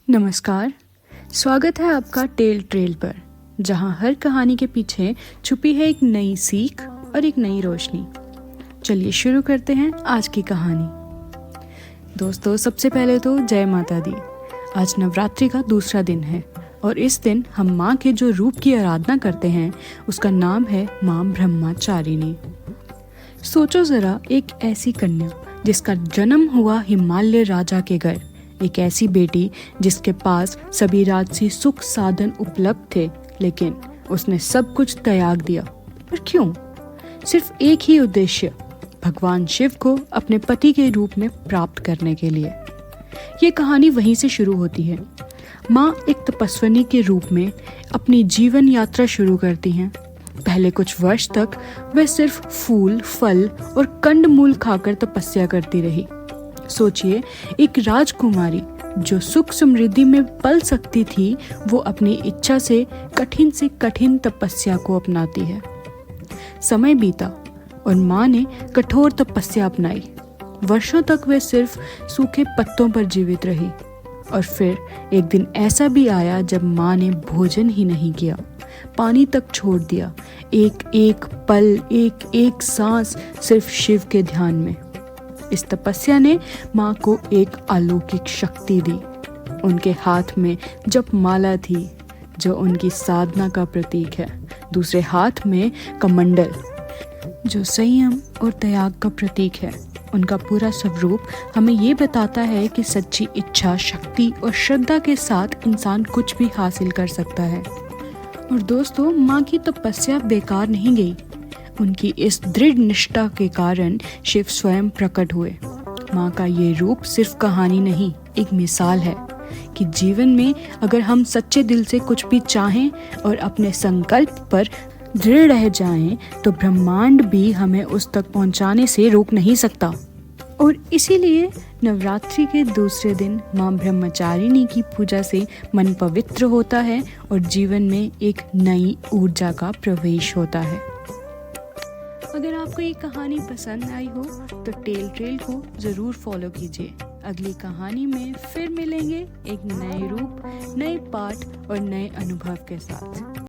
नमस्कार, स्वागत है आपका टेल ट्रेल पर, जहां हर कहानी के पीछे छुपी है एक नई सीख और एक नई रोशनी। चलिए शुरू करते हैं आज की कहानी। दोस्तों, सबसे पहले तो जय माता दी। आज नवरात्रि का दूसरा दिन है और इस दिन हम माँ के जो रूप की आराधना करते हैं उसका नाम है माँ ब्रह्मचारिणी। सोचो जरा, एक ऐसी कन्या जिसका जन्म हुआ हिमालय राजा के घर, एक ऐसी बेटी जिसके पास सभी राजसी सुख साधन उपलब्ध थे, लेकिन उसने सब कुछ त्याग दिया। पर क्यों? सिर्फ एक ही उद्देश्य, भगवान शिव को अपने पति के रूप में प्राप्त करने के लिए। ये कहानी वहीं से शुरू होती है। माँ एक तपस्विनी के रूप में अपनी जीवन यात्रा शुरू करती हैं। पहले कुछ वर्ष तक वे सिर्फ फूल, फल और कंदमूल खाकर तपस्या करती रही। सोचिए, एक राजकुमारी जो सुख समृद्धि में पल सकती थी, वो अपनी इच्छा से कठिन तपस्या को अपनाती है। समय बीता और माँ ने कठोर तपस्या अपनाई। वर्षों तक वे सिर्फ सूखे पत्तों पर जीवित रही और फिर एक दिन ऐसा भी आया जब माँ ने भोजन ही नहीं किया, पानी तक छोड़ दिया। एक एक पल, एक एक सांस सिर्फ शिव के ध्यान में। इस तपस्या ने माँ को एक अलौकिक शक्ति दी। उनके हाथ में जप माला थी जो उनकी साधना का प्रतीक है। दूसरे हाथ में कमंडल जो संयम और त्याग का प्रतीक है। उनका पूरा स्वरूप हमें ये बताता है कि सच्ची इच्छा, शक्ति और श्रद्धा के साथ इंसान कुछ भी हासिल कर सकता है। और दोस्तों, माँ की तपस्या बेकार नहीं गई। उनकी इस दृढ़ निष्ठा के कारण शिव स्वयं प्रकट हुए। माँ का ये रूप सिर्फ कहानी नहीं, एक मिसाल है कि जीवन में अगर हम सच्चे दिल से कुछ भी चाहें और अपने संकल्प पर दृढ़ रह जाएं, तो ब्रह्मांड भी हमें उस तक पहुंचाने से रोक नहीं सकता। और इसीलिए नवरात्रि के दूसरे दिन माँ ब्रह्मचारिणी की पूजा से मन पवित्र होता है और जीवन में एक नई ऊर्जा का प्रवेश होता है। अगर आपको ये कहानी पसंद आई हो तो टेल ट्रेल को ज़रूर फॉलो कीजिए। अगली कहानी में फिर मिलेंगे एक नए रूप, नए पाठ और नए अनुभव के साथ।